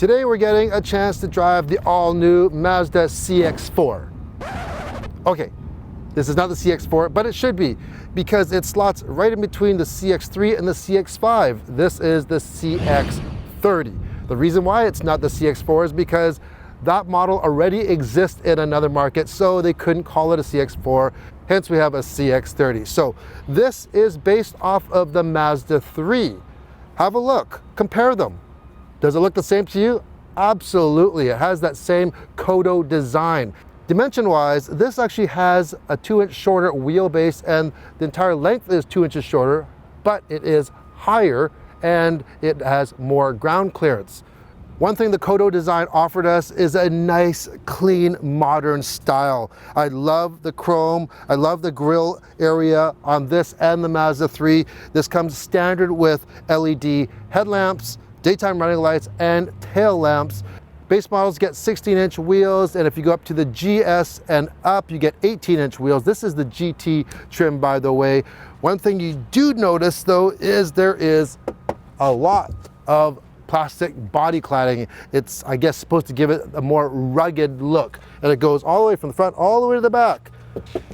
Today we're getting a chance to drive the all-new Mazda CX-4. Okay, this is not the CX-4, but it should be, because it slots right in between the CX-3 and the CX-5. This is the CX-30. The reason why it's not the CX-4 is because that model already exists in another market, so they couldn't call it a CX-4, hence we have a CX-30. So this is based off of the Mazda 3. Have a look, compare them. Does it look the same to you? Absolutely, it has that same Kodo design. Dimension-wise, this actually has a 2-inch shorter wheelbase, and the entire length is 2 inches shorter, but it is higher and it has more ground clearance. One thing the Kodo design offered us is a nice, clean, modern style. I love the chrome. I love the grille area on this and the Mazda 3. This comes standard with LED headlamps, daytime running lights, and tail lamps. Base models get 16-inch wheels, and if you go up to the GS and up, you get 18-inch wheels. This is the GT trim, by the way. One thing you do notice, though, is there is a lot of plastic body cladding. It's, I guess, supposed to give it a more rugged look, and it goes all the way from the front all the way to the back,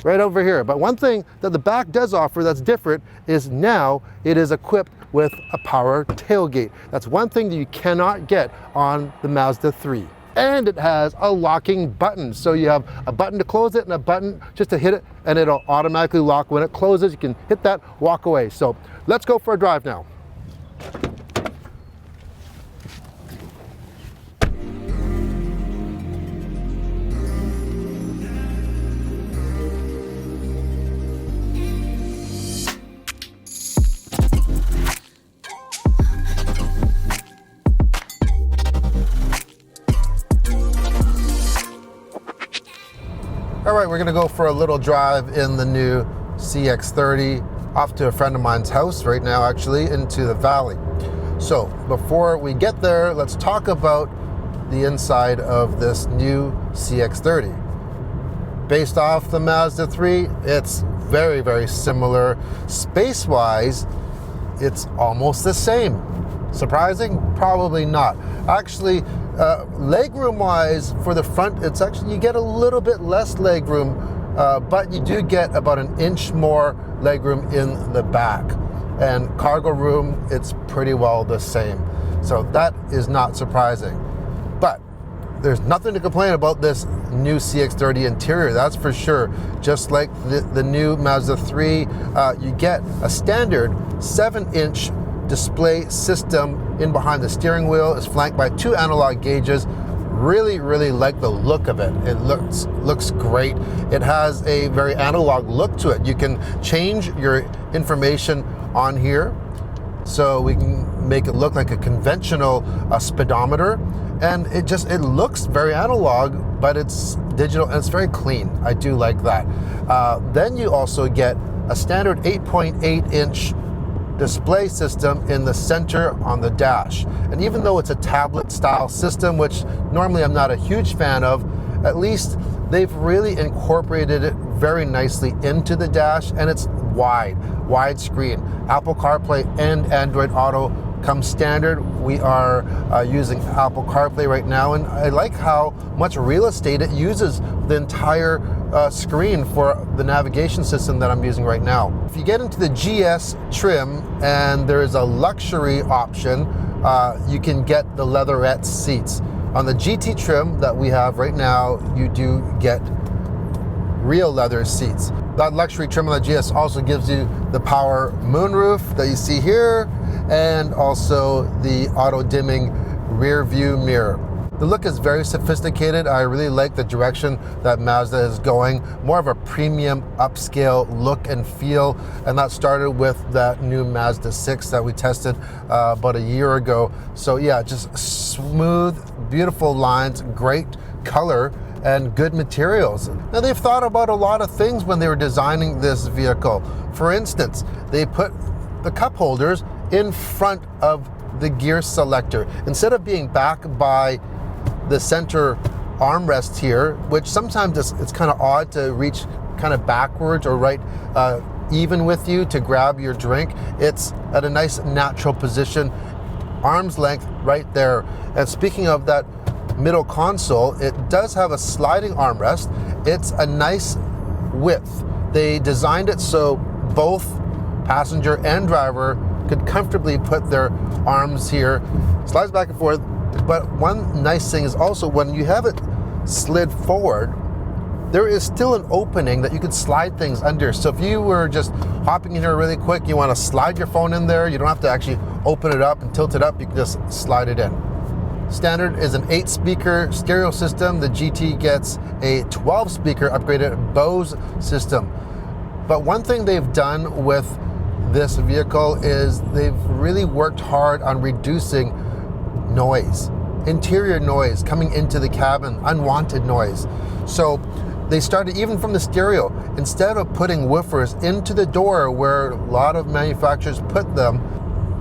right over here. But one thing that the back does offer that's different is now it is equipped with a power tailgate. That's one thing that you cannot get on the Mazda 3. And it has a locking button. So you have a button to close it and a button just to hit it, and it'll automatically lock when it closes. You can hit that, walk away. So let's go for a drive now. All right, we're gonna go for a little drive in the new CX-30 off to a friend of mine's house right now, actually, into the valley. So before we get there, let's talk about the inside of this new CX-30. Based off the Mazda 3, it's very, very similar. Space-wise, it's almost the same. Surprising? Probably not. Actually, legroom wise for the front, it's actually, you get a little bit less legroom, but you do get about an inch more legroom in the back. And cargo room, it's pretty well the same. So that is not surprising. But there's nothing to complain about this new CX-30 interior, that's for sure. Just like the new Mazda 3, you get a standard 7-inch display system in behind the steering wheel. Is flanked by 2 analog gauges. Really, really like the look of it. It looks great. It has a very analog look to it. You can change your information on here, so we can make it look like a conventional speedometer, and it looks very analog, but it's digital and it's very clean. I do like that. Then you also get a standard 8.8-inch display system in the center on the dash. And even though it's a tablet style system, which normally I'm not a huge fan of, at least they've really incorporated it very nicely into the dash, and it's wide screen. Apple CarPlay and Android Auto come standard. We are using Apple CarPlay right now, and I like how much real estate it uses the entire screen for the navigation system that I'm using right now. If you get into the GS trim, and there is a luxury option, you can get the leatherette seats. On the GT trim that we have right now, you do get real leather seats. That luxury trim on the GS also gives you the power moonroof that you see here, and also the auto dimming rear view mirror. The look is very sophisticated. I really like the direction that Mazda is going. More of a premium upscale look and feel, and that started with that new Mazda 6 that we tested about a year ago. So yeah, just smooth, beautiful lines, great color, and good materials. Now, they've thought about a lot of things when they were designing this vehicle. For instance, they put the cup holders in front of the gear selector instead of being back by the center armrest here, which sometimes it's kind of odd to reach kind of backwards or right even with you to grab your drink. It's at a nice natural position arm's length right there. And speaking of that middle console, it does have a sliding armrest. It's a nice width. They designed it so both passenger and driver could comfortably put their arms here, slides back and forth. But one nice thing is also when you have it slid forward, there is still an opening that you can slide things under. So if you were just hopping in here really quick, you want to slide your phone in there, you don't have to actually open it up and tilt it up, you can just slide it in. Standard is an 8-speaker stereo system. The GT gets a 12-speaker upgraded Bose system. But one thing they've done with this vehicle is they've really worked hard on reducing noise, interior noise coming into the cabin, unwanted noise. So they started even from the stereo. Instead of putting woofers into the door where a lot of manufacturers put them,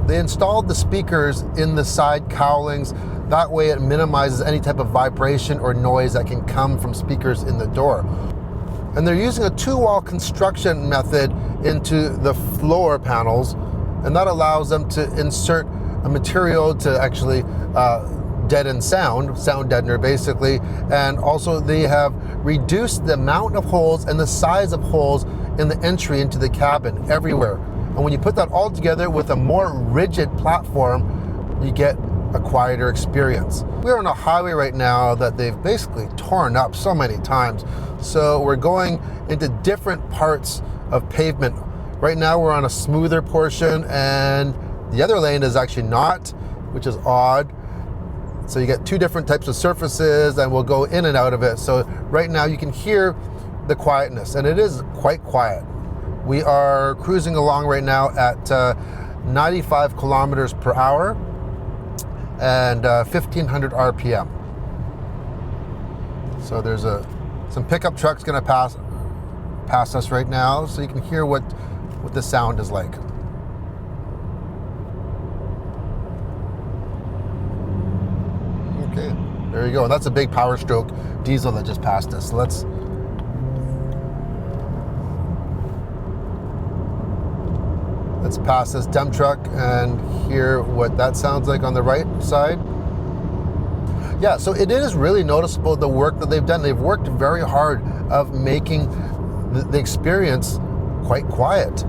they installed the speakers in the side cowlings. That way it minimizes any type of vibration or noise that can come from speakers in the door. And they're using a 2-wall construction method into the floor panels, and that allows them to insert a material to actually deaden sound deadener basically. And also they have reduced the amount of holes and the size of holes in the entry into the cabin everywhere. And when you put that all together with a more rigid platform, you get a quieter experience. We're on a highway right now that they've basically torn up so many times. So we're going into different parts of pavement. Right now we're on a smoother portion and the other lane is actually not, which is odd. So you get two different types of surfaces and we'll go in and out of it. So right now you can hear the quietness, and it is quite quiet. We are cruising along right now at 95 kilometers per hour and 1500 RPM. So there's some pickup trucks gonna pass us right now, so you can hear what the sound is like. Okay, there you go. That's a big Power Stroke diesel that just passed us. So let's pass this dump truck and hear what that sounds like on the right side. Yeah, so it is really noticeable the work that they've done. They've worked very hard of making the experience quite quiet.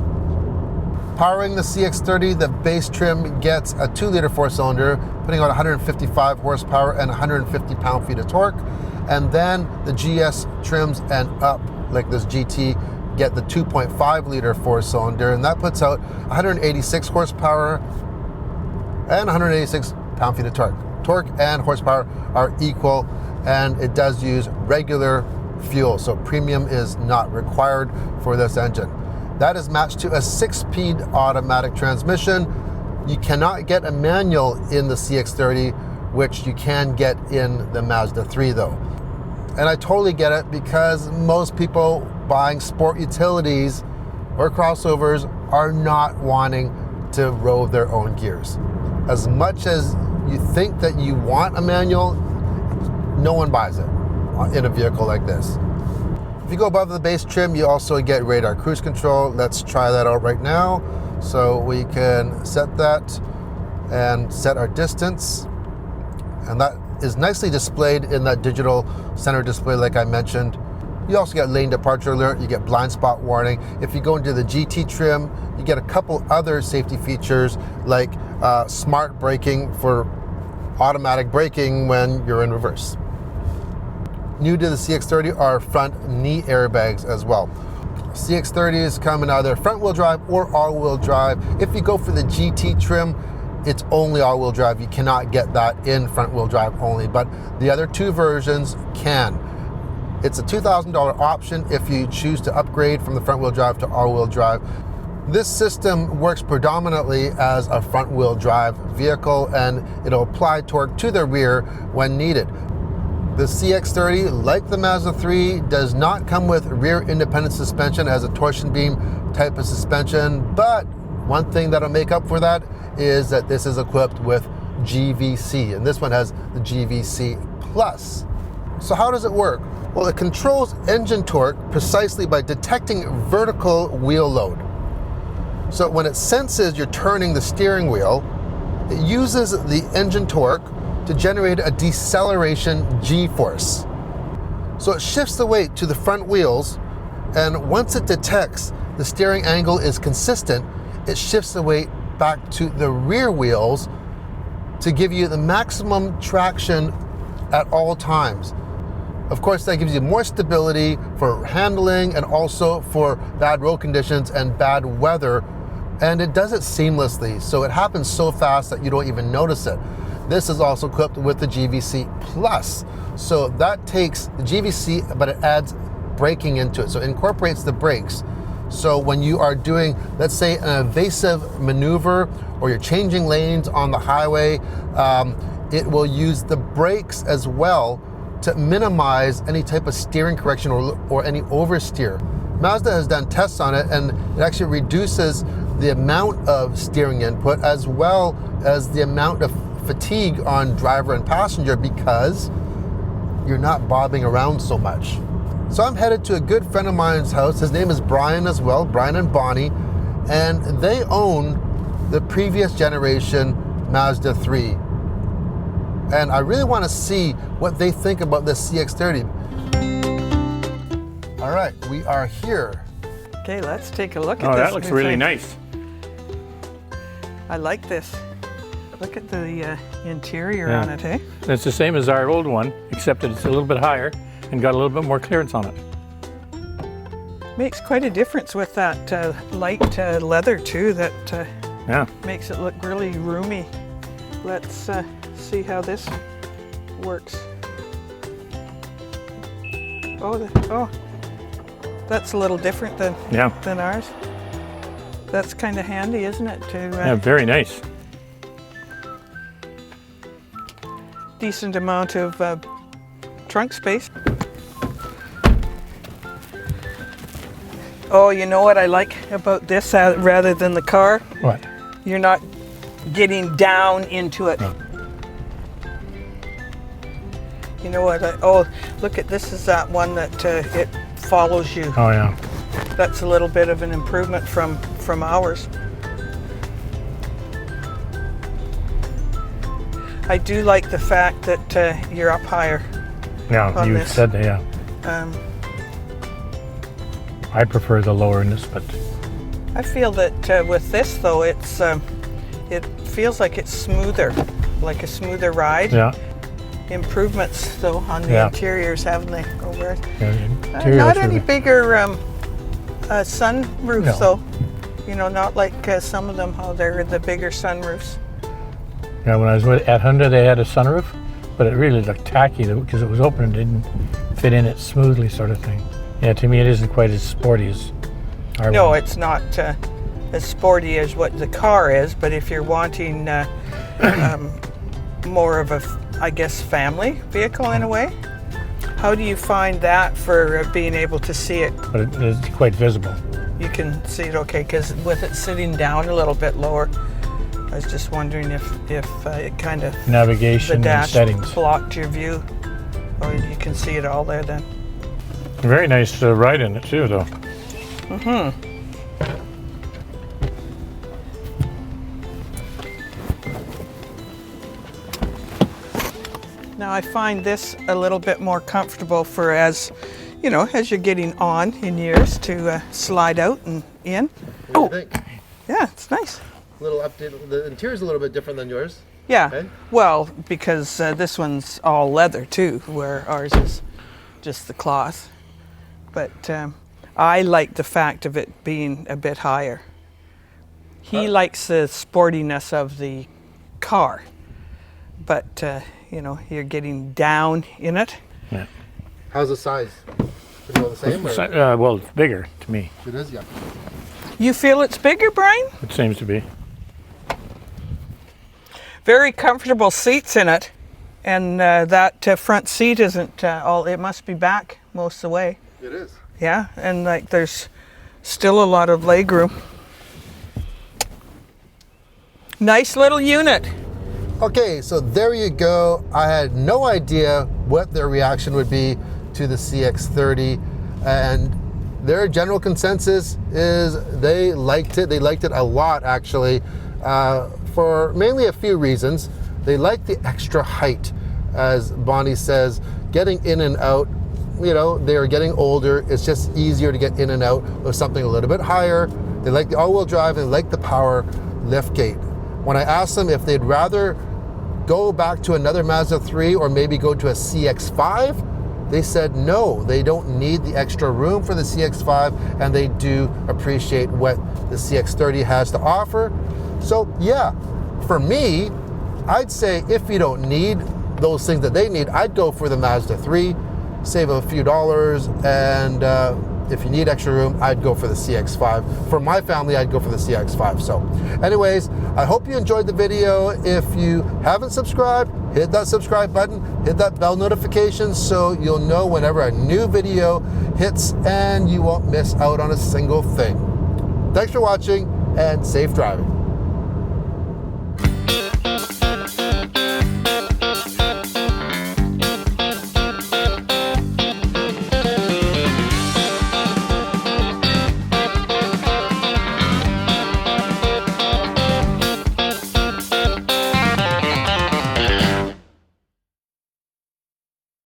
Powering the CX-30, the base trim gets a 2-liter 4-cylinder, putting out 155 horsepower and 150 pound-feet of torque. And then the GS trims and up, like this GT, get the 2.5-liter 4-cylinder, and that puts out 186 horsepower and 186 pound-feet of torque. Torque and horsepower are equal, and it does use regular fuel, so premium is not required for this engine. That is matched to a 6-speed automatic transmission. You cannot get a manual in the CX-30, which you can get in the Mazda 3 though. And I totally get it, because most people buying sport utilities or crossovers are not wanting to row their own gears. As much as you think that you want a manual, no one buys it in a vehicle like this. If you go above the base trim, you also get radar cruise control. Let's try that out right now. So we can set that and set our distance. And that is nicely displayed in that digital center display like I mentioned. You also get lane departure alert, you get blind spot warning. If you go into the GT trim, you get a couple other safety features like smart braking for automatic braking when you're in reverse. New to the CX-30 are front knee airbags as well. CX-30s come in either front-wheel drive or all-wheel drive. If you go for the GT trim, it's only all-wheel drive. You cannot get that in front-wheel drive only, but the other two versions can. It's a $2,000 option if you choose to upgrade from the front-wheel drive to all-wheel drive. This system works predominantly as a front-wheel drive vehicle, and it'll apply torque to the rear when needed. The CX-30, like the Mazda 3, does not come with rear independent suspension as a torsion beam type of suspension, but one thing that'll make up for that is that this is equipped with GVC, and this one has the GVC Plus. So how does it work? Well, it controls engine torque precisely by detecting vertical wheel load. So when it senses you're turning the steering wheel, it uses the engine torque to generate a deceleration G-force. So it shifts the weight to the front wheels, and once it detects the steering angle is consistent, it shifts the weight back to the rear wheels to give you the maximum traction at all times. Of course, that gives you more stability for handling and also for bad road conditions and bad weather. And it does it seamlessly, so it happens so fast that you don't even notice it. This is also equipped with the GVC Plus. So that takes the GVC, but it adds braking into it. So it incorporates the brakes. So when you are doing, let's say, an evasive maneuver, or you're changing lanes on the highway, it will use the brakes as well to minimize any type of steering correction or any oversteer. Mazda has done tests on it, and it actually reduces the amount of steering input as well as the amount of fatigue on driver and passenger, because you're not bobbing around so much. So I'm headed to a good friend of mine's house. His name is Brian as well, Brian and Bonnie, and they own the previous generation Mazda 3. And I really want to see what they think about this CX-30. All right, we are here. Okay, let's take a look at this. Oh, that looks really nice. I like this. Look at the interior on it, eh? It's the same as our old one, except that it's a little bit higher and got a little bit more clearance on it. Makes quite a difference with that light leather too. That makes it look really roomy. Let's see how this works. Oh, that's a little different than ours. That's kind of handy, isn't it? Yeah, very nice. Decent amount of trunk space. Oh, you know what I like about this rather than the car? What? You're not getting down into it. No. You know what? Oh, look at this. Is that one that it follows you? Oh yeah. That's a little bit of an improvement from ours. I do like the fact that you're up higher. Yeah, you said that, yeah. I prefer the lower in this, but I feel that with this though, it's it feels like it's smoother, like a smoother ride. yeah. Improvements though on the interiors, haven't they? Over not any bigger sunroofs though. You know, not like some of them how they're the bigger sunroofs. Yeah, when I was at Hyundai, they had a sunroof, but it really looked tacky because it was open and didn't fit in it smoothly, sort of thing. Yeah, to me, it isn't quite as sporty as our No, one. it's not as sporty as what the car is, but if you're wanting more of a, I guess, family vehicle in a way, how do you find that for being able to see it? But it's quite visible. You can see it okay, because with it sitting down a little bit lower, I was just wondering if it kind of Navigation the dash and settings. blocked your view, or you can see it all there then. Very nice ride in it too, though. Mm-hmm. Now I find this a little bit more comfortable for as you're getting on in years to slide out and in. What do you think? Yeah, it's nice. Little update. The interior's a little bit different than yours. Yeah, Okay. well, because this one's all leather too, where ours is just the cloth. But I like the fact of it being a bit higher. He likes the sportiness of the car, but you're getting down in it. Yeah. How's the size? Is it all the same? Or? Well, it's bigger to me. It is, yeah. You feel it's bigger, Brian? It seems to be. Very comfortable seats in it, and that front seat isn't all. It must be back most of the way. It is. Yeah, and like there's still a lot of legroom. Nice little unit. Okay, so there you go. I had no idea what their reaction would be to the CX-30, and their general consensus is they liked it. They liked it a lot, actually. for mainly a few reasons. They like the extra height. As Bonnie says, getting in and out, you know, they're getting older. It's just easier to get in and out of something a little bit higher. They like the all-wheel drive and they like the power liftgate. When I asked them if they'd rather go back to another Mazda 3 or maybe go to a CX-5, they said no, they don't need the extra room for the CX-5, and they do appreciate what the CX-30 has to offer. So yeah, for me, I'd say if you don't need those things that they need, I'd go for the Mazda 3, save a few dollars, and if you need extra room, I'd go for the CX-5. For my family, I'd go for the CX-5. So anyways, I hope you enjoyed the video. If you haven't subscribed, hit that subscribe button, hit that bell notification so you'll know whenever a new video hits and you won't miss out on a single thing. Thanks for watching and safe driving.